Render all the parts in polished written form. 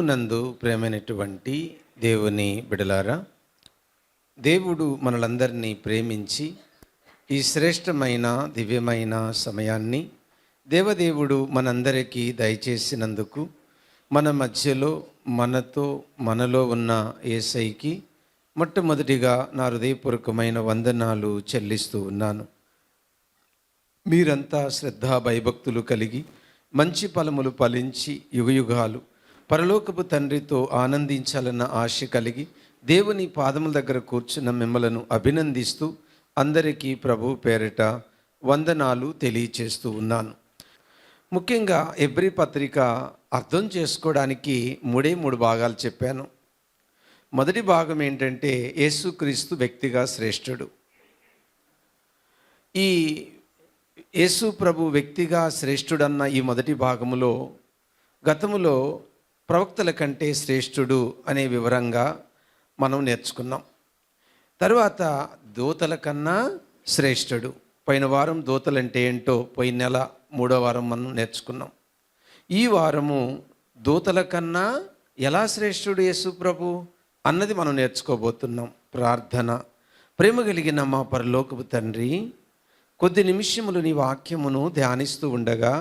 ప్రభువునందు ప్రేమైనటువంటి దేవుని బిడలారా, దేవుడు మనలందరినీ ప్రేమించి ఈ శ్రేష్టమైన దివ్యమైన సమయాన్ని దేవదేవుడు మనందరికీ దయచేసినందుకు మన మధ్యలో మనలో ఉన్న యేసయ్యకి మొట్టమొదటిగా నా హృదయపూర్వకమైన వందనాలు చెల్లిస్తూ ఉన్నాను. మీరంతా శ్రద్ధా భయభక్తులు కలిగి మంచి ఫలములు ఫలించి యుగయుగాలు పరలోకపు తండ్రితో ఆనందించాలన్న ఆశ కలిగి దేవుని పాదముల దగ్గర కూర్చున్న మిమ్మలను అభినందిస్తూ అందరికీ ప్రభు పేరిట వందనాలు తెలియచేస్తూ ఉన్నాను. ముఖ్యంగా ఎబ్రీ పత్రిక అర్థం చేసుకోవడానికి మూడు భాగాలు చెప్పాను. మొదటి భాగం ఏంటంటే యేసుక్రీస్తు వ్యక్తిగా శ్రేష్ఠుడు. ఈ యేసు ప్రభు వ్యక్తిగా శ్రేష్ఠుడన్న ఈ మొదటి భాగములో గతములో ప్రవక్తల కంటే శ్రేష్ఠుడు అనే వివరంగా మనం నేర్చుకున్నాం. తర్వాత దూతల కన్నా శ్రేష్ఠుడు. పోయిన వారం దూతలంటే ఏంటో పోయిన నెల 3వ వారం మనం నేర్చుకున్నాం. ఈ వారము దూతల కన్నా ఎలా శ్రేష్ఠుడు యేసు ప్రభు అన్నది మనం నేర్చుకోబోతున్నాం. ప్రార్థన. ప్రేమ కలిగిన మా పరలోకపు తండ్రి, కొద్ది నిమిషములు నీ వాక్యమును ధ్యానిస్తూ ఉండగా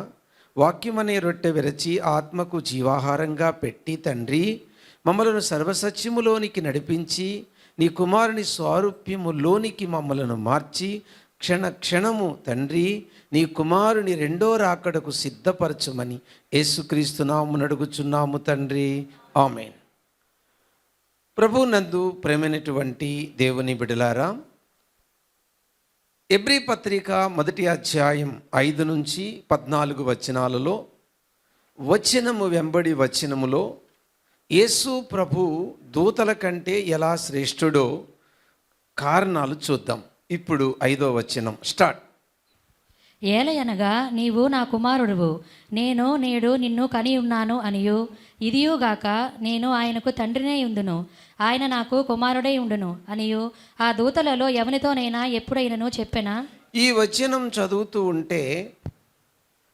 వాక్యం అనే రొట్టె విరచి ఆత్మకు జీవాహారంగా పెట్టి తండ్రి మమ్మలను సర్వసత్యములోనికి నడిపించి నీ కుమారుని స్వారూప్యములోనికి మమ్మలను మార్చి క్షణము తండ్రి నీ కుమారుని రెండో రాకడకు సిద్ధపరచమని యేసుక్రీస్తు నామమున అడుగుచున్నాము తండ్రి, ఆమేన్. ప్రభువునందు ప్రేమైనటువంటి దేవుని బిడ్డలారా, ఎబ్రీ పత్రిక 1వ అధ్యాయం 5 నుంచి 14 వచనాలలో వచనము వెంబడి వచనములో యేసు ప్రభు దూతల కంటే ఎలా శ్రేష్ఠుడో కారణాలు చూద్దాం. ఇప్పుడు 5వ వచనం స్టార్ట్. ఏలయనగా నీవు నా కుమారుడువు, నేను నేడు నిన్ను కని ఉన్నాను అనియు, ఇదియుగాక నేను ఆయనకు తండ్రినే ఉండును, ఆయన నాకు కుమారుడై ఉండును అనియు ఆ దూతలలో ఎవనితోనైనా ఎప్పుడైనను చెప్పెనా? ఈ వచనం చదువుతూ ఉంటే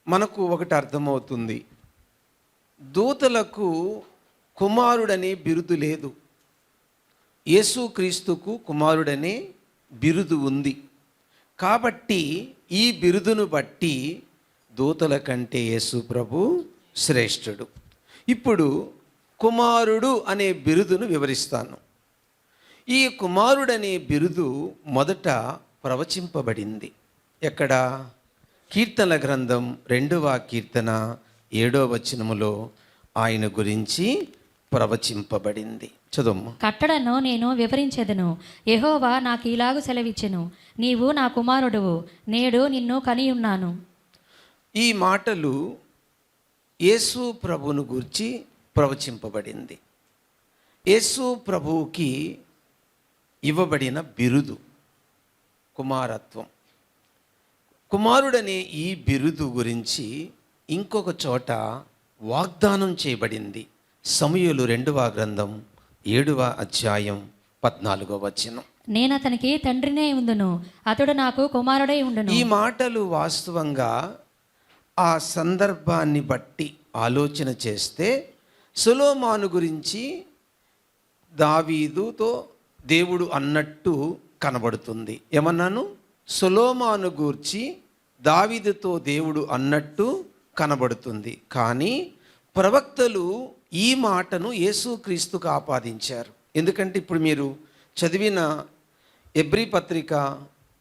మనకు ఒకటి అర్థమవుతుంది. దూతలకు కుమారుడనే బిరుదు లేదు, యేసుక్రీస్తుకు కుమారుడనే బిరుదు ఉంది. కాబట్టి ఈ బిరుదును బట్టి దూతల కంటే యేసు ప్రభు శ్రేష్ఠుడు. ఇప్పుడు కుమారుడు అనే బిరుదును వివరిస్తాను. ఈ కుమారుడనే బిరుదు మొదట ప్రవచింపబడింది. ఎక్కడ? కీర్తనల గ్రంథం 2వ కీర్తన 7వ వచనములో ఆయన గురించి ప్రవచింపబడింది. చదువు. కట్టడను నేను వివరించెదను, యెహోవా నాకు ఇలాగు సెలవిచ్చెను, నీవు నా కుమారుడువు, నేడు నిన్ను కని ఉన్నాను. ఈ మాటలు యేసు ప్రభువును గూర్చి ప్రవచింపబడింది. యేసు ప్రభువుకి ఇవ్వబడిన బిరుదు కుమారత్వం. కుమారుడనే ఈ బిరుదు గురించి ఇంకొక చోట వాగ్దానం చేయబడింది. సమూయేలు 2వ గ్రంథం 7వ అధ్యాయం 14వ వచనం. నేను అతనికి తండ్రినే ఉండును, అతడు నాకు కుమారుడై ఉండును. ఈ మాటలు వాస్తవంగా ఆ సందర్భాన్ని బట్టి ఆలోచన చేస్తే సొలొమోను గురించి దావీదుతో దేవుడు అన్నట్టు కనబడుతుంది. ఏమన్నాను? సొలొమోను గూర్చి దావీదుతో దేవుడు అన్నట్టు కనబడుతుంది. కానీ ప్రవక్తలు ఈ మాటను యేసుక్రీస్తుకు ఆపాదించారు. ఎందుకంటే ఇప్పుడు మీరు చదివిన ఎబ్రీ పత్రిక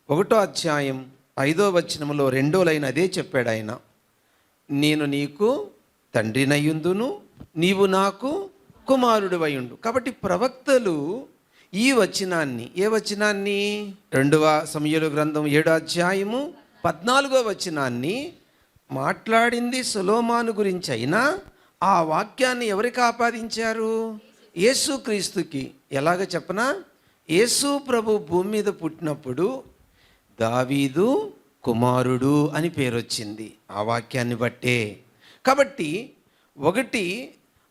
1వ అధ్యాయం 5వ వచనములో 2వ లైన్ అదే చెప్పాడు ఆయన. నేను నీకు తండ్రినయ్యుందును, నీవు నాకు కుమారుడివైయుండు. కాబట్టి ప్రవక్తలు ఈ వచనాన్ని, ఏ వచనాన్ని? 2వ సమూయేలు గ్రంథం 7వ అధ్యాయము 14వ వచనాన్ని మాట్లాడింది సొలొమోను గురించి అయినా ఆ వాక్యాన్ని ఎవరికి ఆపాదించారు? యేసుక్రీస్తుకి. ఎలాగ చెప్పనా? యేసు ప్రభు భూమి మీద పుట్టినప్పుడు దావీదు కుమారుడు అని పేరు వచ్చింది ఆ వాక్యాన్ని బట్టే. కాబట్టి ఒకటి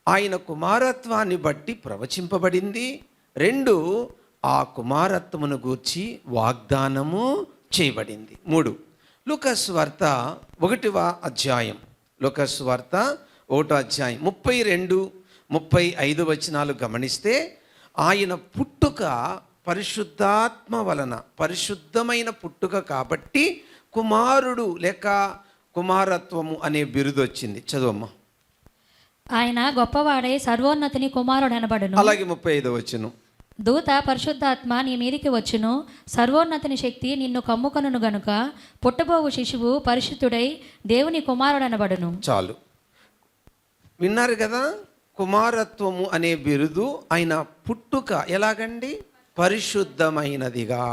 ఆయన కుమారత్వాన్ని బట్టి ప్రవచింపబడింది, 2 ఆ కుమారత్వమును గూర్చి వాగ్దానము చేయబడింది. 3 లూకాసు వార్త 1వ అధ్యాయం, లూకాసు వార్త 1వ అధ్యాయం 32 35 వచనాలు గమనిస్తే ఆయన పుట్టుక పరిశుద్ధాత్మ వలన, పరిశుద్ధమైన పుట్టుక కాబట్టి కుమారుడు లేక కుమారత్వము అనే బిరుదు వచ్చింది. చదువమ్మా. ఆయన గొప్పవాడై సర్వోన్నతిని కుమారుడు అనబడును. అలాగే 35 వచనం, దూత పరిశుద్ధాత్మ నీ మీదికి వచ్చును, సర్వోన్నతిని శక్తి నిన్ను కమ్ముకొనును గనుక పుట్టబోవు శిశువు పరిశుద్ధుడై దేవుని కుమారుడు అనబడును. చాలు, విన్నారు కదా. కుమారత్వము అనే బిరుదు ఆయన పుట్టుక ఎలాగండి? పరిశుద్ధమైనదిగా.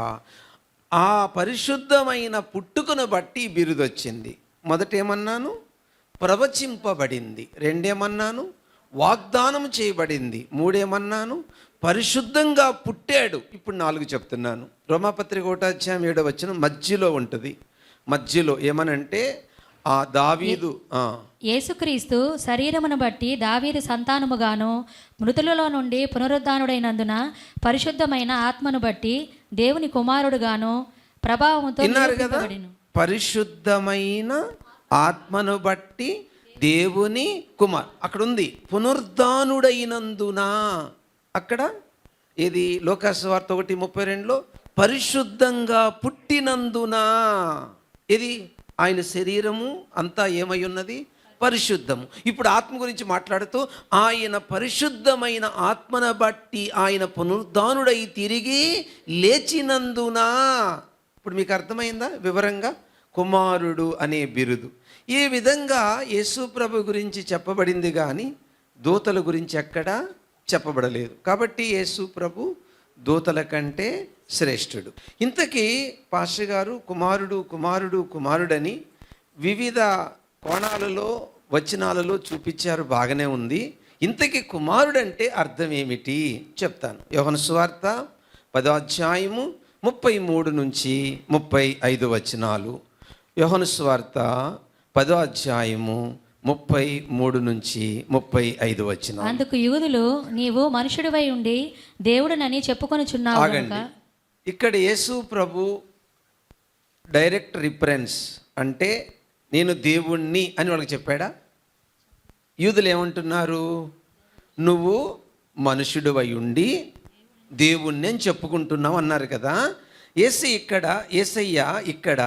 ఆ పరిశుద్ధమైన పుట్టుకను బట్టి ఈ బిరుదు వచ్చింది. మొదటేమన్నాను? ప్రవచింపబడింది. రెండేమన్నాను? వాగ్దానం చేయబడింది. మూడేమన్నాను? పరిశుద్ధంగా పుట్టాడు. ఇప్పుడు 4 చెప్తున్నాను. రోమాపత్రిక 1:7 మధ్యలో ఉంటుంది. మధ్యలో ఏమనంటే ఆ దావీదు యేసుక్రీస్తు శరీరమును బట్టి దావీదు సంతానముగాను మృతులలో నుండి పునరుద్ధానుడైనందున పరిశుద్ధమైన ఆత్మను బట్టి దేవుని కుమారుడుగాను ప్రభావముతో విన్నారు కదా. నిరూపింపబడెను. పరిశుద్ధమైన ఆత్మను బట్టి దేవుని కుమార్. అక్కడ ఉంది పునరుద్ధానుడైనందున. అక్కడ ఇది లోకాసువార్త 1:32లో పరిశుద్ధంగా పుట్టినందున. ఇది ఆయన శరీరము అంతా ఏమై ఉన్నది? పరిశుద్ధము. ఇప్పుడు ఆత్మ గురించి మాట్లాడుతూ ఆయన పరిశుద్ధమైన ఆత్మను బట్టి ఆయన పునరుద్ధానుడై తిరిగి లేచినందున. ఇప్పుడు మీకు అర్థమైందా వివరంగా? కుమారుడు అనే బిరుదు. ఈ విధంగా యేసు ప్రభు గురించి చెప్పబడింది, కానీ దూతల గురించి ఎక్కడా చెప్పబడలేదు. కాబట్టి యేసు ప్రభు దూతల కంటే శ్రేష్ఠుడు. ఇంతకీ పాస్టర్ గారు కుమారుడు కుమారుడు కుమారుడని వివిధ కోణాలలో వచనాలలో చూపించారు, బాగానే ఉంది. ఇంతకీ కుమారుడంటే అర్థం ఏమిటి చెప్తాను. యోహాను సువార్త 10:33-35 వచనాలు. యోహాను సువార్త 10:33-35 వచనాలు. అందుకు యూదులు, నీవు మనుషుడివై ఉండి దేవుడునని చెప్పుకొనుచున్నావు గనుక. ఆగండి. ఇక్కడ యేసు ప్రభు డైరెక్ట్ రిఫరెన్స్ అంటే నేను దేవుణ్ణి అని వాళ్ళకి చెప్పాడా? యూదులు ఏమంటున్నారు? నువ్వు మనుషుడివై ఉండి దేవుణ్ణి అని చెప్పుకుంటున్నావు అన్నారు కదా. యేసయ్య ఇక్కడ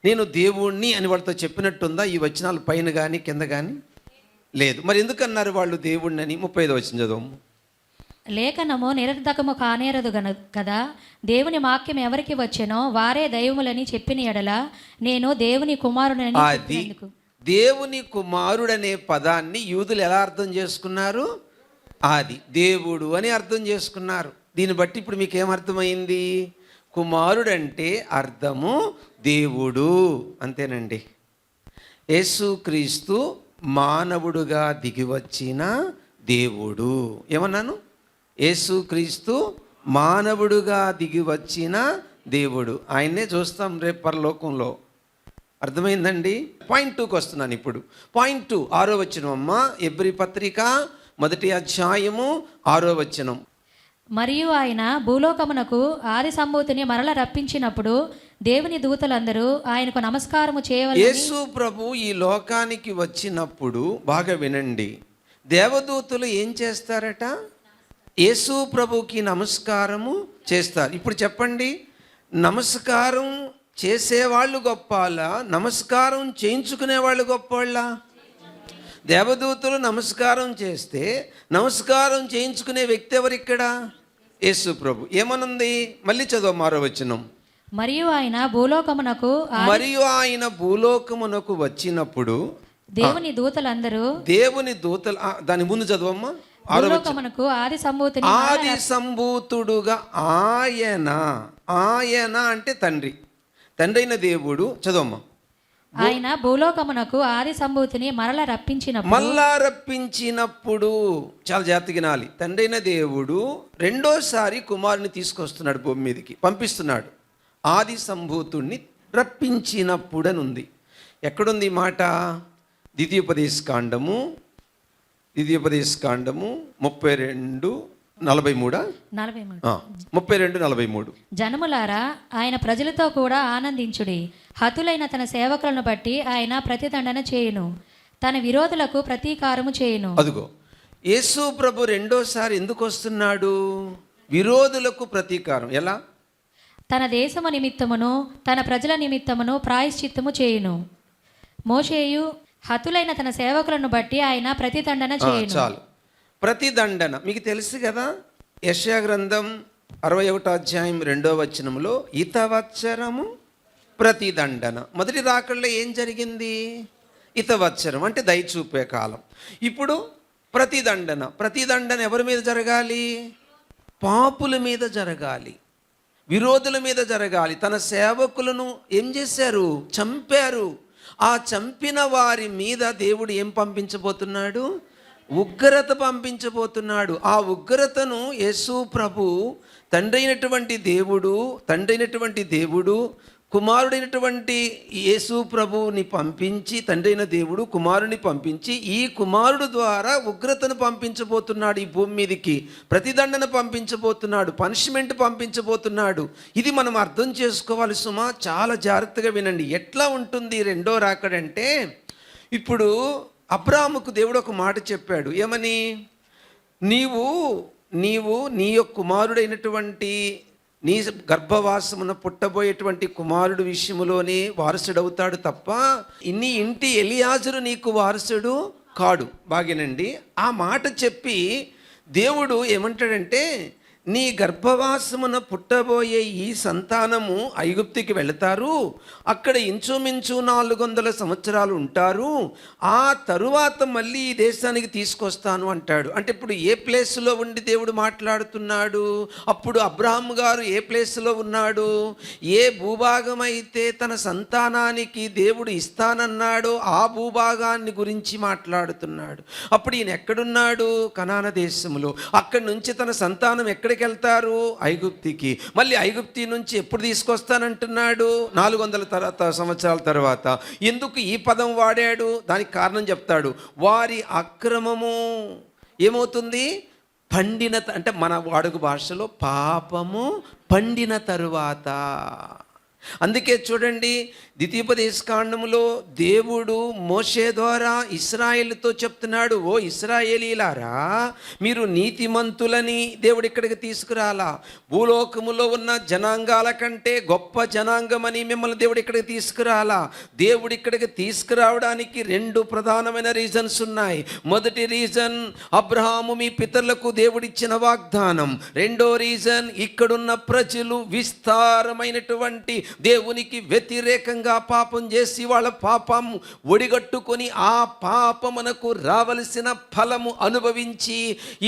నేను దేవుణ్ణి అని వాళ్ళతో చెప్పినట్టుందా ఈ వచనాలు పైన కానీ కింద కానీ? లేదు. మరి ఎందుకన్నారు వాళ్ళు దేవుణ్ణి అని? 35 వచనం చదువు. లేఖనము నిరర్ధకము కానేరదు కదా, దేవుని వాక్యం ఎవరికి వచ్చెనో వారే దైవములని చెప్పిన ఎడల నేను దేవుని కుమారుడని అది దేవుని కుమారుడనే పదాన్ని యూదులు ఎలా అర్థం చేసుకున్నారు? అది దేవుడు అని అర్థం చేసుకున్నారు. దీన్ని బట్టి ఇప్పుడు మీకు ఏమర్థమైంది? కుమారుడంటే అర్థము దేవుడు, అంతేనండి. యేసుక్రీస్తు మానవుడుగా దిగివచ్చిన దేవుడు. ఏమన్నాను? యేసుక్రీస్తు మానవుడుగా దిగివచ్చిన దేవుడు. ఆయన్నే చూస్తాం రేపు పరలోకంలో. అర్థమైందండి? పాయింట్ 2కి వస్తున్నాను ఇప్పుడు. పాయింట్ 2 6వ వచనం అమ్మ. ఎబ్రీ పత్రిక 1:6 వచనం. మరియు ఆయన భూలోకమునకు ఆది సంభూతిని మరల రప్పించినప్పుడు దేవుని దూతలందరూ ఆయనకు నమస్కారము చేయవలెనని. యేసు ప్రభు ఈ లోకానికి వచ్చినప్పుడు బాగా వినండి, దేవదూతలు ఏం చేస్తారట? యేసు ప్రభుకి నమస్కారము చేస్తారు. ఇప్పుడు చెప్పండి, నమస్కారం చేసేవాళ్ళు గొప్పవాళ్ళ, నమస్కారం చేయించుకునే వాళ్ళు గొప్పవాళ్ళ? దేవదూతలు నమస్కారం చేస్తే నమస్కారం చేయించుకునే వ్యక్తి ఎవరు ఇక్కడ? యేసు ప్రభు. ఏమనుంది? మళ్ళీ చదువు 6వ వచనం. మరియు ఆయన భూలోకమునకు వచ్చినప్పుడు దేవుని దూతలందరూ దాని ముందు చదవమ్మా. భూలోకమునకు ఆది సంభూతిని ఆది సంభూతుడుగా ఆయన అంటే తండ్రి అయిన దేవుడు. చదవమ్మా. ఆయన భూలోకమునకు ఆది సంభూతిని మరలా రప్పించినప్పుడు చాలా జాగ్రత్తగా వినాలి. తండ్రి అయిన దేవుడు రెండోసారి కుమారుని తీసుకొస్తున్నాడు, భూమి మీదకి పంపిస్తున్నాడు. ఆది సంభూతుడిని రప్పించినప్పుడు అని ఉంది. ఎక్కడుంది ఈ మాట? ద్వితీయోపదేశ కాండము 32:43. జనములారా, ఆయన ప్రజలతో కూడా ఆనందించుడి. హతులైన తన సేవకులను బట్టి ఆయన ప్రతిదండన చేయును, తన విరోధులకు ప్రతీకారము చేయును. అదుగో యేసు ప్రభు రెండోసారి ఎందుకు వస్తున్నాడు? విరోధులకు ప్రతీకారం. ఎలా? తన దేశము నిమిత్తమును తన ప్రజల నిమిత్తమును ప్రాయశ్చిత్తము చేయును. మోషేయు హతులైన తన సేవకులను బట్టి ఆయన ప్రతిదండన చేయును. చాలు. ప్రతిదండన మీకు తెలుసు కదా. యెషయా గ్రంథం 61వ అధ్యాయం 2వ వచనంలో ఇతవత్సరము ప్రతిదండన. మొదటి రాకడలో ఏం జరిగింది? ఇతవత్సరం అంటే దయ చూపే కాలం. ఇప్పుడు ప్రతిదండన. ప్రతిదండన ఎవరి మీద జరగాలి? పాపుల మీద జరగాలి, విరోధుల మీద జరగాలి. తన సేవకులను ఏం చేశారు? చంపారు. ఆ చంపిన వారి మీద దేవుడు ఏం పంపించబోతున్నాడు? ఉగ్రత పంపించబోతున్నాడు. ఆ ఉగ్రతను యేసు ప్రభు తండ్రి అయినటువంటి దేవుడు కుమారుడైనటువంటి యేసు ప్రభుని పంపించి, తండ్రి అయిన దేవుడు కుమారుని పంపించి, ఈ కుమారుడు ద్వారా ఉగ్రతను పంపించబోతున్నాడు. ఈ భూమి మీదకి ప్రతిదండన పంపించబోతున్నాడు, పనిష్మెంట్ పంపించబోతున్నాడు. ఇది మనం అర్థం చేసుకోవాలి సుమా. చాలా జాగ్రత్తగా వినండి. ఎట్లా ఉంటుంది రెండో రాకడంటే, ఇప్పుడు అబ్రాహాముకు దేవుడు ఒక మాట చెప్పాడు. ఏమని? నీవు నీ యొక్క కుమారుడైనటువంటి నీ గర్భవాసమున పుట్టబోయేటువంటి కుమారుడు విషయంలోనే వారసుడవుతాడు తప్ప నీ ఇంటి ఎలియాజరు నీకు వారసుడు కాడు. బాగేనండి. ఆ మాట చెప్పి దేవుడు ఏమంటాడంటే, నీ గర్భవాసమున పుట్టబోయే ఈ సంతానము ఐగుప్తికి వెళతారు, అక్కడ ఇంచుమించు 400 సంవత్సరాలు ఉంటారు, ఆ తరువాత మళ్ళీ ఈ దేశానికి తీసుకొస్తాను అంటాడు. అంటే ఇప్పుడు ఏ ప్లేస్లో ఉండి దేవుడు మాట్లాడుతున్నాడు? అప్పుడు అబ్రహాం గారు ఏ ప్లేస్లో ఉన్నాడు? ఏ భూభాగం అయితే తన సంతానానికి దేవుడు ఇస్తానన్నాడో ఆ భూభాగాన్ని గురించి మాట్లాడుతున్నాడు. అప్పుడు ఈయన ఎక్కడున్నాడు? కనాన దేశంలో. అక్కడి నుంచి తన సంతానం ఎక్కడికి వెళ్తారు? ఐగుప్తికి. మళ్ళీ ఐగుప్తి నుంచి ఎప్పుడు తీసుకొస్తానంటున్నాడు? 400 సంవత్సరాల తర్వాత. ఎందుకు ఈ పదం వాడాడు? దానికి కారణం చెప్తాడు. వారి అక్రమము ఏమవుతుంది? పండిన, అంటే మన వాడుక భాషలో పాపము పండిన తరువాత. అందుకే చూడండి, ద్వితీయోపదేశకాండములో దేవుడు మోషే ద్వారా ఇశ్రాయేలుతో చెప్తున్నాడు, ఓ ఇశ్రాయేలీలారా, మీరు నీతిమంతులని దేవుడు ఇక్కడికి తీసుకురాలా. భూలోకములో ఉన్న జనాంగాల కంటే గొప్ప జనాంగమని మిమ్మల్ని దేవుడు ఇక్కడికి తీసుకురాలా. దేవుడు ఇక్కడికి తీసుకురావడానికి 2 ప్రధానమైన రీజన్స్ ఉన్నాయి. మొదటి రీజన్, అబ్రహాము మీ పితరులకు దేవుడిచ్చిన వాగ్దానం. రెండో రీజన్, ఇక్కడున్న ప్రజలు విస్తారమైనటువంటి దేవునికి వ్యతిరేకంగా పాపం చేసి వాళ్ళ పాపం ఒడిగట్టుకొని ఆ పాపమునకు రావలసిన ఫలము అనుభవించి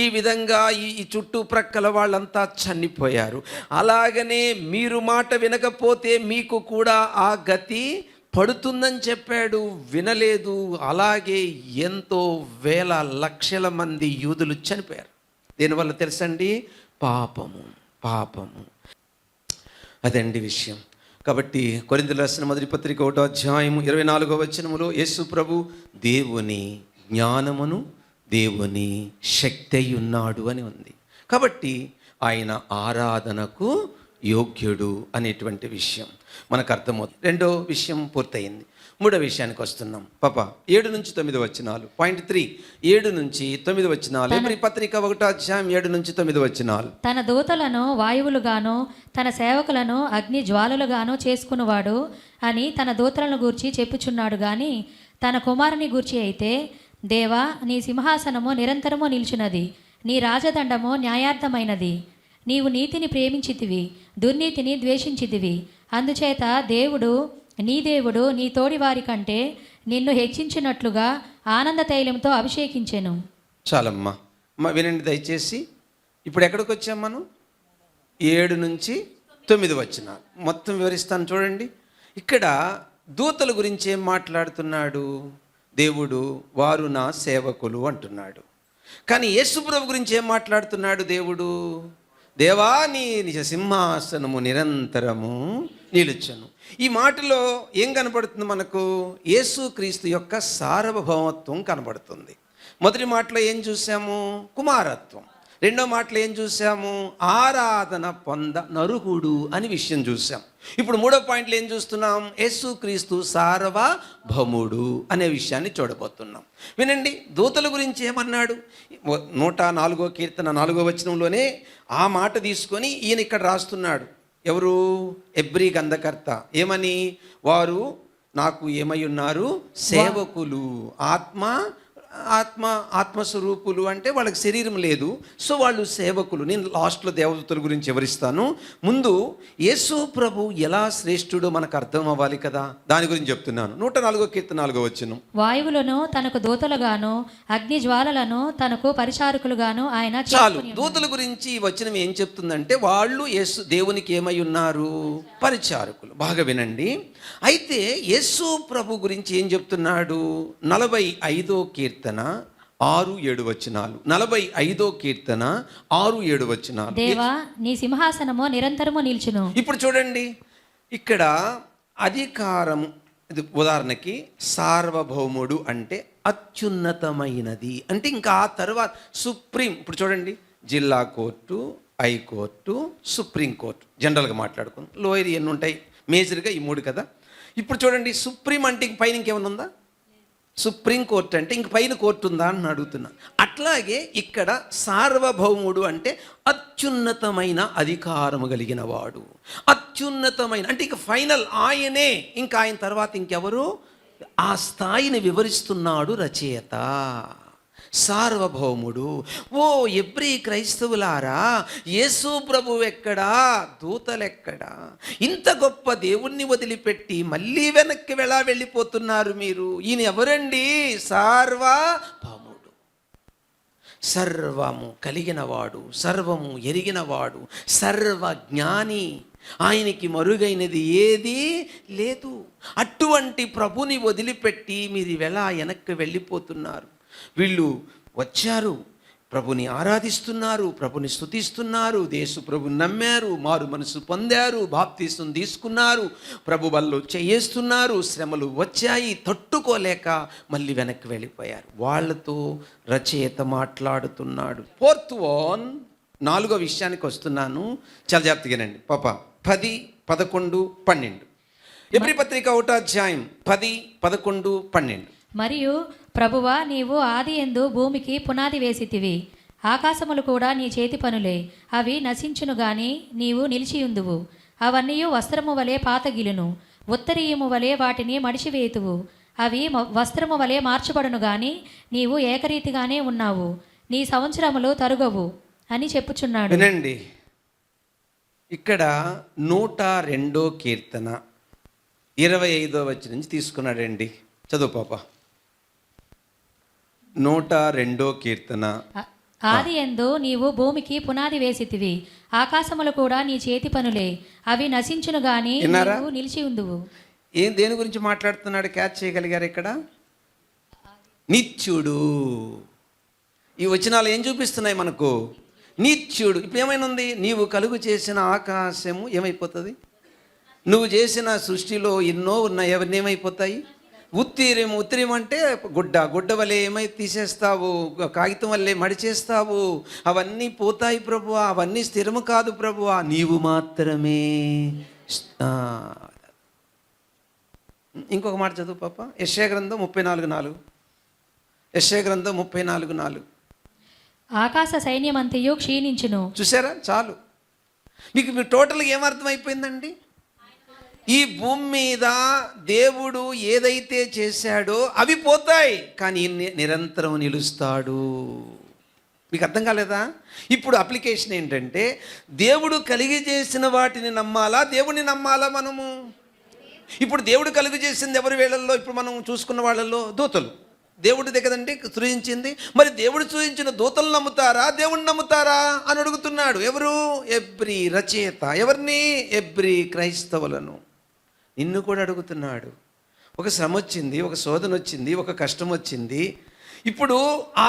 ఈ విధంగా ఈ చుట్టుప్రక్కల వాళ్ళంతా చనిపోయారు. అలాగనే మీరు మాట వినకపోతే మీకు కూడా ఆ గతి పడుతుందని చెప్పాడు. వినలేదు. అలాగే ఎంతో వేల లక్షల మంది యూదులు చనిపోయారు. దీనివల్ల తెలుసండి, పాపము. అదండి విషయం. కాబట్టి కొరింథీయులకు రాసిన మొదటి పత్రిక 1వ అధ్యాయం 24వ వచనములో యేసు ప్రభు దేవుని జ్ఞానమును దేవుని శక్తి అయి ఉన్నాడు అని ఉంది. కాబట్టి ఆయన ఆరాధనకు యోగ్యుడు అనేటువంటి విషయం మనకు అర్థమవుతుంది. రెండో విషయం పూర్తయింది. మూడో విషయానికి వస్తున్నాం. పాప 7 నుంచి 9 వచనాలు. పాయింట్ 3, 7 నుంచి 9 వచనాలు. ఎబ్రీ పత్రిక 1వ అధ్యాయం 7 నుంచి 9 వచనాలు. తన దూతలను వాయువులుగాను తన సేవకులను అగ్ని జ్వాలలుగాను చేసుకునివాడు అని తన దూతలను గూర్చి చెప్పుచున్నాడు గాని తన కుమారుని గూర్చి అయితే, దేవా, నీ సింహాసనము నిరంతరము నిలుచున్నది, నీ రాజదండము న్యాయార్థమైనది, నీవు నీతిని ప్రేమించితివి, దుర్నీతిని ద్వేషించితివి, అందుచేత నీ దేవుడు నీ తోడి వారి కంటే నిన్ను హెచ్చించినట్లుగా ఆనంద తైలంతో అభిషేకించెను. చాలమ్మా వినండి దయచేసి. ఇప్పుడు ఎక్కడికి వచ్చాం మనం? 7 నుంచి 9 వచనాలు మొత్తం వివరిస్తాను చూడండి. ఇక్కడ దూతల గురించి ఏం మాట్లాడుతున్నాడు దేవుడు? వారు నా సేవకులు అంటున్నాడు. కానీ యేసుప్రభు గురించి ఏం మాట్లాడుతున్నాడు దేవుడు? దేవా, నీ నిజ సింహాసనము నిరంతరము నిలుచును. ఈ మాటలో ఏం కనబడుతుంది మనకు? యేసుక్రీస్తు యొక్క సార్వభౌమత్వం కనబడుతుంది. మొదటి మాటలో ఏం చూసాము? కుమారత్వం. రెండో మాటలు ఏం చూసాము? ఆరాధన నరుకుడు అని విషయం చూసాం. ఇప్పుడు మూడో పాయింట్లు ఏం చూస్తున్నాం? యేసుక్రీస్తు సార్వభౌముడు అనే విషయాన్ని చూడబోతున్నాం. వినండి, దూతల గురించి ఏమన్నాడు? 104వ కీర్తన 4వ వచనంలోనే ఆ మాట తీసుకొని ఈయన ఇక్కడ రాస్తున్నాడు. ఎవరు? ఎబ్రీ గంధకర్త. ఏమని? వారు నాకు ఏమై ఉన్నారు? సేవకులు. ఆత్మస్వరూపులు అంటే వాళ్ళకి శరీరం లేదు, సో వాళ్ళు సేవకులు. నేను లాస్ట్లో దేవదూతల గురించి వివరిస్తాను. ముందు యేసు ప్రభు ఎలా శ్రేష్ఠుడో మనకు అర్థం అవ్వాలి కదా, దాని గురించి చెప్తున్నాను. 104వ కీర్తన 4వ వచనం. వాయువులను తనకు దూతలుగాను అగ్ని జ్వాలలను తనకు పరిచారకులుగాను ఆయన చాలు. దూతల గురించి ఈ వచనం ఏం చెప్తుందంటే వాళ్ళు దేవునికి ఏమై ఉన్నారు? పరిచారకులు. బాగా వినండి. అయితే యేసు ప్రభు గురించి ఏం చెప్తున్నాడు? 45వ కీర్తన 6-7 వచనాలు. 45వ కీర్తన 6-7 వచనాలు. దేవా నీ సింహాసనము నిరంతరము నిల్చును. ఇప్పుడు చూడండి, ఇక్కడ అధికారం, ఇది ఉదాహరణకి సార్వభౌముడు అంటే అత్యున్నతమైనది అంటే ఇంకా ఆ తర్వాత సుప్రీం. ఇప్పుడు చూడండి, జిల్లా కోర్టు, హైకోర్టు, సుప్రీంకోర్టు జనరల్గా మాట్లాడుకుందాం. లోయర్ ఎన్ని ఉంటాయి? మేజర్గా ఈ 3 కదా. ఇప్పుడు చూడండి, సుప్రీం అంటే ఇంక పైన ఇంకేమైనా ఉందా? సుప్రీంకోర్టు అంటే ఇంక పైన కోర్టు ఉందా అని అడుగుతున్నా. అట్లాగే ఇక్కడ సార్వభౌముడు అంటే అత్యున్నతమైన అధికారము కలిగిన వాడు. అత్యున్నతమైన అంటే ఇక ఫైనల్ ఆయనే, ఇంకా ఆయన తర్వాత ఇంకెవరు? ఆ స్థాయిని వివరిస్తున్నాడు రచయిత. సార్వభౌముడు. ఓ ఎబ్రీ క్రైస్తవులారా, యేసు ప్రభు ఎక్కడా? దూతలెక్కడా? ఇంత గొప్ప దేవుణ్ణి వదిలిపెట్టి మళ్ళీ వెనక్కి వెళ్ళిపోతున్నారు మీరు. ఈయన ఎవరండి? సార్వభౌముడు. సర్వము కలిగినవాడు, సర్వము ఎరిగినవాడు, సర్వజ్ఞాని. ఆయనకి మరుగైనది ఏదీ లేదు. అటువంటి ప్రభుని వదిలిపెట్టి మీరు వెనక్కి వెళ్ళిపోతున్నారు. వీళ్ళు వచ్చారు, ప్రభుని ఆరాధిస్తున్నారు, ప్రభుని స్తుతిస్తున్నారు, యేసు ప్రభుని నమ్మారు, మారు మనసు పొందారు, బాప్తిసం తీసుకున్నారు, ప్రభు వల్ల చేస్తున్నారు. శ్రమలు వచ్చాయి, తట్టుకోలేక మళ్ళీ వెనక్కి వెళ్ళిపోయారు. వాళ్ళతో రచయిత మాట్లాడుతున్నాడు. 4వ విషయానికి వస్తున్నాను, చాలా జాగ్రత్తగానండి పాప. 10, 11, 12 ఎబ్రీ పత్రిక 1వ అధ్యాయం 10, 11, 12. మరియు ప్రభువా, నీవు ఆదియందు భూమికి పునాది వేసితివి. ఆకాశములు కూడా నీ చేతి పనులే. అవి నశించును గాని నీవు నిలిచియుందువు. అవన్నీ వస్త్రము వలె పాతగిలును, ఉత్తరీయము వలె వాటిని మడిచివేతువు. అవి వస్త్రము వలె మార్చబడును గాని నీవు ఏకరీతిగానే ఉన్నావు. నీ సంవత్సరములు తరుగవు అని చెప్పుచున్నాడు. వినండి, ఇక్కడ 102వ కీర్తన 25వ వచనం నుంచి తీసుకున్నాడండి. చదువు పాప. 102వ కీర్తన. ఆదియందు నీవు భూమికి పునాది వేసితివి. ఆకాశములు కూడా నీ చేతి పనులే. అవి నశించును గాని నీవు నిలిచి ఉందువు. దేని గురించి మాట్లాడుతున్నాడు? క్యాచ్ చేయగలిగారు ఇక్కడ? నిత్యుడు. ఈ వచనాలు ఏం చూపిస్తున్నాయి మనకు? నిత్యుడు. ఇప్పుడు ఏమైనా ఉంది? నీవు కలుగు చేసిన ఆకాశము ఏమైపోతుంది? నువ్వు చేసిన సృష్టిలో ఎన్నో ఉన్నాయి, ఎవరిని ఏమైపోతాయి? ఉత్తిరం అంటే గుడ్డ వల్లే తీసేస్తావు, కాగితం వల్లే మడిచేస్తావు, అవన్నీ పోతాయి ప్రభువా, అవన్నీ స్థిరము కాదు ప్రభువా, నీవు మాత్రమే. ఇంకొక మాట చదువు పాప. యెషయా గ్రంథం 34:4. యెషయా గ్రంథం 34:4. ఆకాశ సైన్యమంతయు క్షీణించును. చూసారా? చాలు. మీకు టోటల్గా ఏమర్థమైపోయిందండి? ఈ భూమి మీద దేవుడు ఏదైతే చేశాడో అవి పోతాయి, కానీ నిరంతరం నిలుస్తాడు. మీకు అర్థం కాలేదా? ఇప్పుడు అప్లికేషన్ ఏంటంటే, దేవుడు కలిగి చేసిన వాటిని నమ్మాలా, దేవుడిని నమ్మాలా మనము? ఇప్పుడు దేవుడు కలుగు చేసింది ఎవరి వేళల్లో? ఇప్పుడు మనం చూసుకున్న వాళ్ళల్లో దూతలు. దేవుడి దగ్గరండి సృజించింది. మరి దేవుడు సృజించిన దూతలు నమ్ముతారా, దేవుడిని నమ్ముతారా అని అడుగుతున్నాడు. ఎవరు? ఎబ్రీ రచయిత. ఎవరిని? ఎబ్రీ క్రైస్తవులను. నిన్ను కూడా అడుగుతున్నాడు. ఒక శ్రమ వచ్చింది, ఒక శోధన వచ్చింది, ఒక కష్టం వచ్చింది. ఇప్పుడు ఆ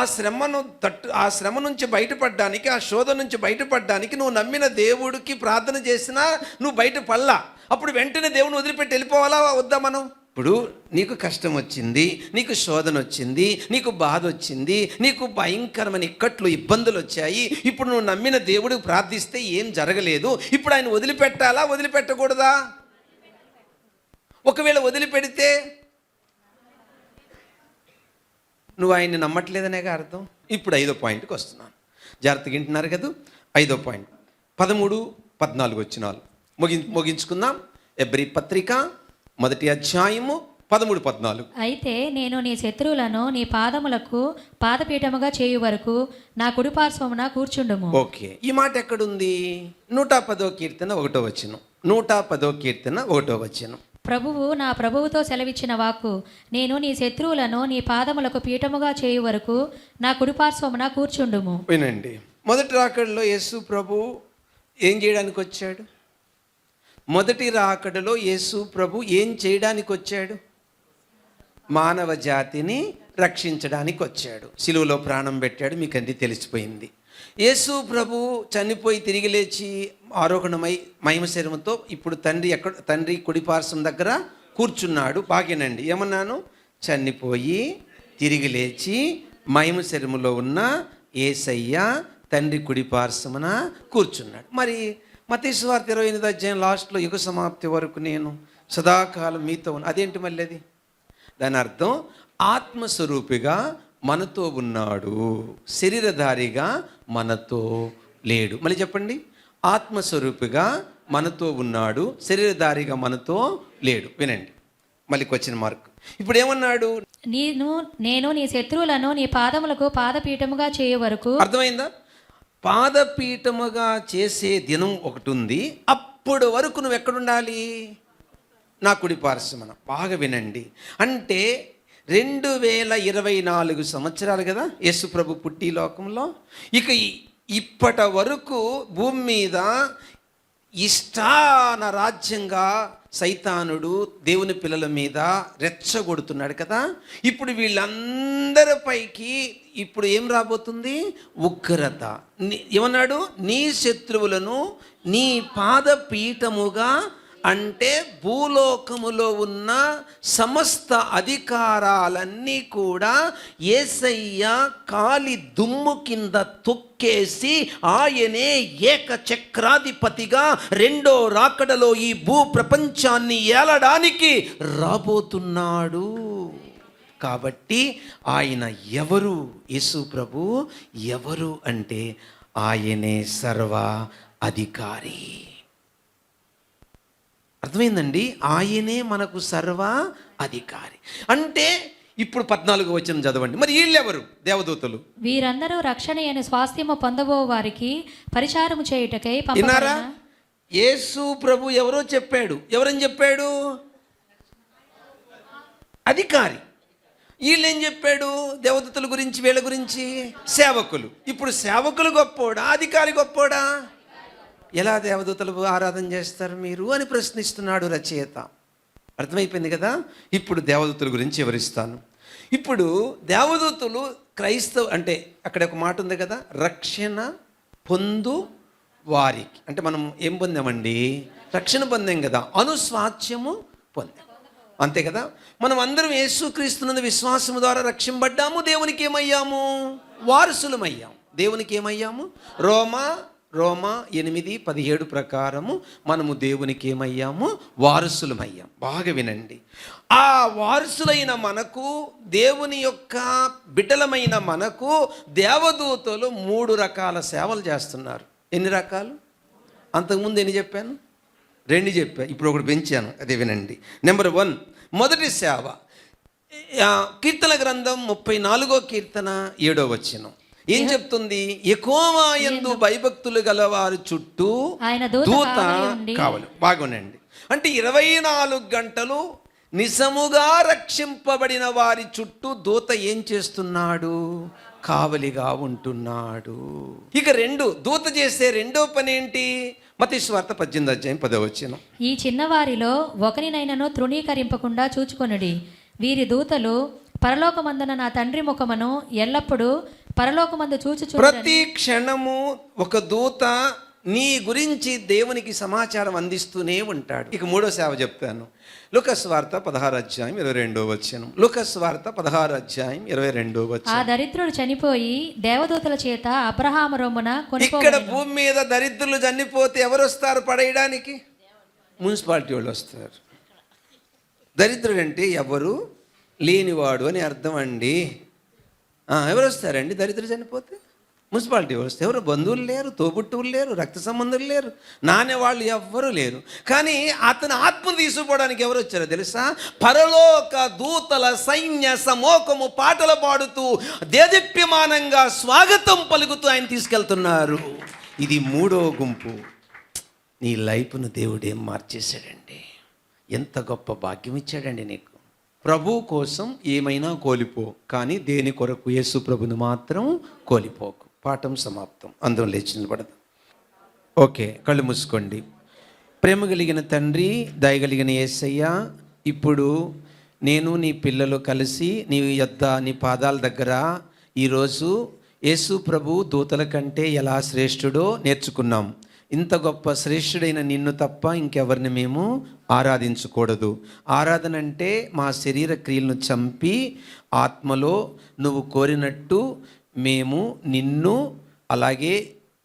శ్రమ నుంచి బయటపడడానికి, ఆ శోధన నుంచి బయటపడడానికి నువ్వు నమ్మిన దేవుడికి ప్రార్థన చేసినా నువ్వు బయట పడలా. అప్పుడు వెంటనే దేవుని వదిలిపెట్టి వెళ్ళిపోవాలా వద్దా? మనం ఇప్పుడు నీకు కష్టం వచ్చింది, నీకు శోధన వచ్చింది, నీకు బాధ వచ్చింది, నీకు భయంకరమైన ఇక్కట్లు ఇబ్బందులు వచ్చాయి. ఇప్పుడు నువ్వు నమ్మిన దేవుడికి ప్రార్థిస్తే ఏం జరగలేదు. ఇప్పుడు ఆయన వదిలిపెట్టాలా, వదిలిపెట్టకూడదా? ఒకవేళ వదిలిపెడితే నువ్వు ఆయన్ని నమ్మట్లేదనేగా అర్థం. ఇప్పుడు 5వ పాయింట్కి వస్తున్నాను. జాగ్రత్తగా వింటున్నారు కదా. 5వ పాయింట్ 13, 14 వచనాలు ముగించుకుందాం. ఎబ్రీ పత్రిక 1వ అధ్యాయము 13, 14. అయితే నేను నీ శత్రువులను నీ పాదములకు పాదపీఠముగా చేయు వరకు నా కుడిపార్శ్వమున కూర్చుండుము. ఓకే, ఈ మాట ఎక్కడుంది? 110వ కీర్తన 1వ వచనం. 110వ కీర్తన 1వ వచనం. ప్రభువు నా ప్రభువుతో సెలవిచ్చిన వాక్కు, నేను నీ శత్రువులను నీ పాదములకు పీఠముగా చేయు వరకు నా కుడిపార్శ్వమున కూర్చుండుము. వినండి, మొదటి రాకడలో యేసు ప్రభు ఏం చేయడానికి వచ్చాడు? మొదటి రాకడలో యేసు ప్రభు ఏం చేయడానికి వచ్చాడు? మానవ జాతిని రక్షించడానికి వచ్చాడు. సిలువలో ప్రాణం పెట్టాడు. మీకు అన్నీ తెలిసిపోయింది. యేసు ప్రభు చనిపోయి తిరిగి లేచి ఆరోహణమై మహిమ శరీరంతో ఇప్పుడు తండ్రి కుడిపార్శ్వం దగ్గర కూర్చున్నాడు. బాగేనండి, ఏమన్నాను? చనిపోయి తిరిగి లేచి మహిమ శరీరములో ఉన్న యేసయ్య తండ్రి కుడిపార్శ్వమున కూర్చున్నాడు. మరి మత్తయి సువార్త 28వ అధ్యాయం లాస్ట్లో యుగ సమాప్తి వరకు నేను సదాకాలం మీతో ఉన్నాను. అదేంటి మళ్ళీ అది? దాని అర్థం ఆత్మస్వరూపిగా మనతో ఉన్నాడు, శరీరధారిగా మనతో లేడు. మళ్ళీ చెప్పండి, ఆత్మస్వరూపిగా మనతో ఉన్నాడు, శరీరధారిగా మనతో లేడు. వినండి, మళ్ళీ వచ్చిన మార్కు. ఇప్పుడు ఏమన్నాడు? నేను నీ శత్రువులను నీ పాదములకు పాదపీఠముగా చేయు వరకు. అర్థమైందా? పాదపీఠముగా చేసే దినం ఒకటి ఉంది. అప్పుడు వరకు నువ్వు ఎక్కడుండాలి? నా కుడి పార్శ్వమున. బాగా వినండి, అంటే 2024 సంవత్సరాలు కదా యేసు ప్రభు పుట్టి లోకంలో. ఇక ఇప్పటి వరకు భూమి మీద ఇష్టాన రాజ్యంగా సైతానుడు దేవుని పిల్లల మీద రెచ్చగొడుతున్నాడు కదా. ఇప్పుడు వీళ్ళందరిపైకి ఇప్పుడు ఏం రాబోతుంది? ఉగ్రత. ఏమన్నాడు? నీ శత్రువులను నీ పాదపీఠముగా, అంటే భూలోకములో ఉన్న సమస్త అధికారాలన్నీ కూడా యేసయ్య కాలి దుమ్ము కింద తొక్కేసి ఆయనే ఏకచక్రాధిపతిగా రెండో రాకడలో ఈ భూ ప్రపంచాన్ని ఏలడానికి రాబోతున్నాడు. కాబట్టి ఆయన ఎవరు? యేసు ప్రభు ఎవరు అంటే ఆయనే సర్వ అధికారి. అర్థమైందండి? ఆయనే మనకు సర్వ అధికారి. అంటే ఇప్పుడు 14వ వచనం చదవండి. మరి వీళ్ళెవరు? దేవదూతలు. వీరందరూ రక్షణ అయిన స్వాస్థ్యము పొందబో వారికి పరిచారము చేయుటకై విన్నారా? యేసు ప్రభు ఎవరో చెప్పాడు. ఎవరని చెప్పాడు? అధికారి. వీళ్ళేం చెప్పాడు? దేవదూతల గురించి, వీళ్ళ గురించి సేవకులు. ఇప్పుడు సేవకులు గొప్పోడా, అధికారి గొప్పోడా? ఎలా దేవదూతలు ఆరాధన చేస్తారు మీరు అని ప్రశ్నిస్తున్నాడు రచయిత. అర్థమైపోయింది కదా. ఇప్పుడు దేవదూతల గురించి వివరిస్తాను. ఇప్పుడు దేవదూతలు అంటే అక్కడ ఒక మాట ఉంది కదా, రక్షణ పొందు వారికి. అంటే మనం ఏం పొందామండి? రక్షణ పొందాం కదా, అనుస్వాస్థ్యము పొందాం, అంతే కదా. మనం అందరం యేసుక్రీస్తునందు విశ్వాసము ద్వారా రక్షింపబడ్డాము. దేవునికి ఏమయ్యాము? వారసులమయ్యాము. దేవునికి ఏమయ్యాము? రోమా 8:17 ప్రకారము మనము దేవునికి ఏమయ్యాము? వారసులమయ్యాం. బాగా వినండి, ఆ వారసులైన మనకు, దేవుని యొక్క బిడ్డలమైన మనకు దేవదూతలు 3 రకాల సేవలు చేస్తున్నారు. ఎన్ని రకాలు? అంతకుముందు ఎన్ని చెప్పాను? 2 చెప్పాను, ఇప్పుడు ఒకటి పెంచాను. అదే వినండి. నెంబర్ 1, మొదటి సేవ కీర్తన గ్రంథం 34వ కీర్తన 7వ వచనం ఏం చెప్తుంది? యెహోవా యందు భయభక్తులు గలవారు చుట్టూ దూత కావలి. బాగునండి. అంటే 24 గంటలు నిజముగా రక్షింపబడిన వారి చుట్టూ దూత ఏం చేస్తున్నాడు? కావలిగా ఉంటున్నాడు. ఇక 2, దూత చేసే రెండో పని ఏంటి? మత్తయి సువార్త 18వ అధ్యాయం 10వ వచనం. ఈ చిన్నవారిలో ఒకరినైనను తృణీకరింపకుండా చూచుకొనుడి. వీరి దూతలు పరలోకమందున నా తండ్రి ముఖమును ఎల్లప్పుడూ పరలోకమందు చూచుచు. ప్రతి క్షణము ఒక దూత నీ గురించి దేవునికి సమాచారం అందిస్తూనే ఉంటాడు. ఇక మూడో సేవ చెప్తాను. లూకాసు వార్త 16:22. లూకాసు వార్త 16:22. ఆ దరిద్రుడు చనిపోయి దేవదూతల చేత అబ్రహాము రొమ్మున ఇక్కడ భూమి మీద దరిద్రులు చనిపోతే ఎవరు వస్తారు పడేయడానికి? మున్సిపాలిటీ వాళ్ళు వస్తారు. దరిద్రుడు అంటే ఎవరు లేనివాడు అని అర్థం అండి. ఎవరు వస్తారండి దరిద్రుడు చనిపోతే? మున్సిపాలిటీ వస్తే. ఎవరు బంధువులు లేరు, తోబుట్టువులు లేరు, రక్త సంబంధులు లేరు, నానే వాళ్ళు ఎవ్వరూ లేరు. కానీ అతని ఆత్మను తీసుకుపోవడానికి ఎవరు వచ్చారో తెలుసా? పరలోక దూతల సైన్య సమూహము పాటలు పాడుతూ దేదీప్యమానంగా స్వాగతం పలుకుతూ ఆయన తీసుకెళ్తున్నారు. ఇది మూడో గుంపు. నీ లైఫ్ను దేవుడు ఏం మార్చేశాడండి. ఎంత గొప్ప భాగ్యం ఇచ్చాడండి నీకు. ప్రభు కోసం ఏమైనా కోల్పో, కానీ దేని కొరకు యేసు ప్రభుని మాత్రం కోల్పోకు. పాఠం సమాప్తం. అందరం లేచి నిలబడదాం. ఓకే, కళ్ళు మూసుకోండి. ప్రేమ కలిగిన తండ్రి, దయగలిగిన యేసయ్య, ఇప్పుడు నేను నీ పిల్లలు కలిసి నీ యొద్ద నీ పాదాల దగ్గర ఈరోజు యేసు ప్రభు దూతల కంటే ఎలా శ్రేష్ఠుడో నేర్చుకున్నాం. ఇంత గొప్ప శ్రేష్ఠుడైన నిన్ను తప్ప ఇంకెవరిని మేము ఆరాధించకూడదు. ఆరాధన అంటే మా శరీర క్రియలను చంపి ఆత్మలో నువ్వు కోరినట్టు మేము నిన్ను అలాగే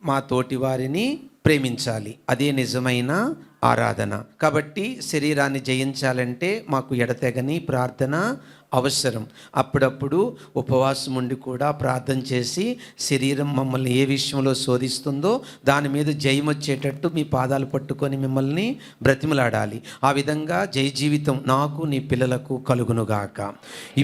మా తోటి వారిని ప్రేమించాలి. అదే నిజమైన ఆరాధన. కాబట్టి శరీరాన్ని జయించాలంటే మాకు ఎడతెగని ప్రార్థన అవసరం. అప్పుడప్పుడు ఉపవాసం ఉండి కూడా ప్రార్థన చేసి శరీరం మమ్మల్ని ఏ విషయంలో శోధిస్తుందో దాని మీద జయం వచ్చేటట్టు మీ పాదాలు పట్టుకొని మిమ్మల్ని బ్రతిమలాడాలి. ఆ విధంగా జయ జీవితం నాకు నీ పిల్లలకు కలుగునుగాక.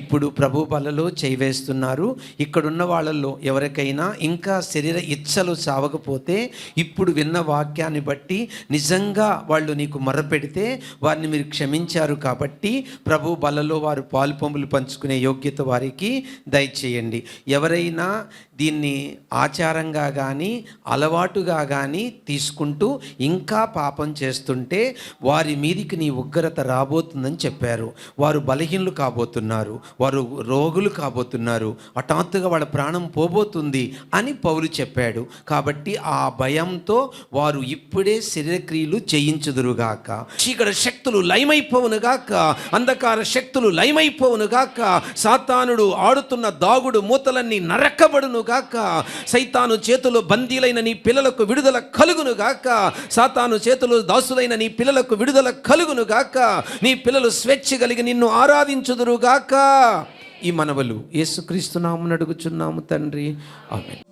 ఇప్పుడు ప్రభు బలలో చేయివేస్తున్నారు. ఇక్కడున్న వాళ్ళల్లో ఎవరికైనా ఇంకా శరీర ఇచ్చలు సావకపోతే ఇప్పుడు విన్న వాక్యాన్ని బట్టి నిజంగా వాళ్ళు నీకు మొర్రపెడితే వారిని మీరు క్షమించారు కాబట్టి ప్రభు బలలో వారు పాలు పంచుకునే యోగ్యత వారికి దయచేయండి. ఎవరైనా దీన్ని ఆచారంగా కానీ అలవాటుగా కానీ తీసుకుంటూ ఇంకా పాపం చేస్తుంటే వారి మీదికి నీ ఉగ్రత రాబోతుందని చెప్పారు. వారు బలహీనులు కాబోతున్నారు, వారు రోగులు కాబోతున్నారు, హఠాత్తుగా వాళ్ళ ప్రాణం పోబోతుంది అని పౌలు చెప్పాడు. కాబట్టి ఆ భయంతో వారు ఇప్పుడే శరీరక్రియలు చేయించుదురుగాక. చీకటి శక్తులు లయమైపోవునుగాక, అంధకార శక్తులు లయమైపోవునుగాక, సాతానుడు ఆడుతున్న దాగుడు మూతలన్నీ నరకబడును గాక. సైతాను చేతులు బందీలైన నీ పిల్లలకు విడుదల కలుగును గాక. సాతాను చేతులు దాసులైన నీ పిల్లలకు విడుదల కలుగును గాక. నీ పిల్లలు స్వేచ్ఛ కలిగి నిన్ను ఆరాధించుదురు గాక. ఈ మనవలు యేసుక్రీస్తు నామమున అడుగుచున్నాము తండ్రి, ఆమేన్.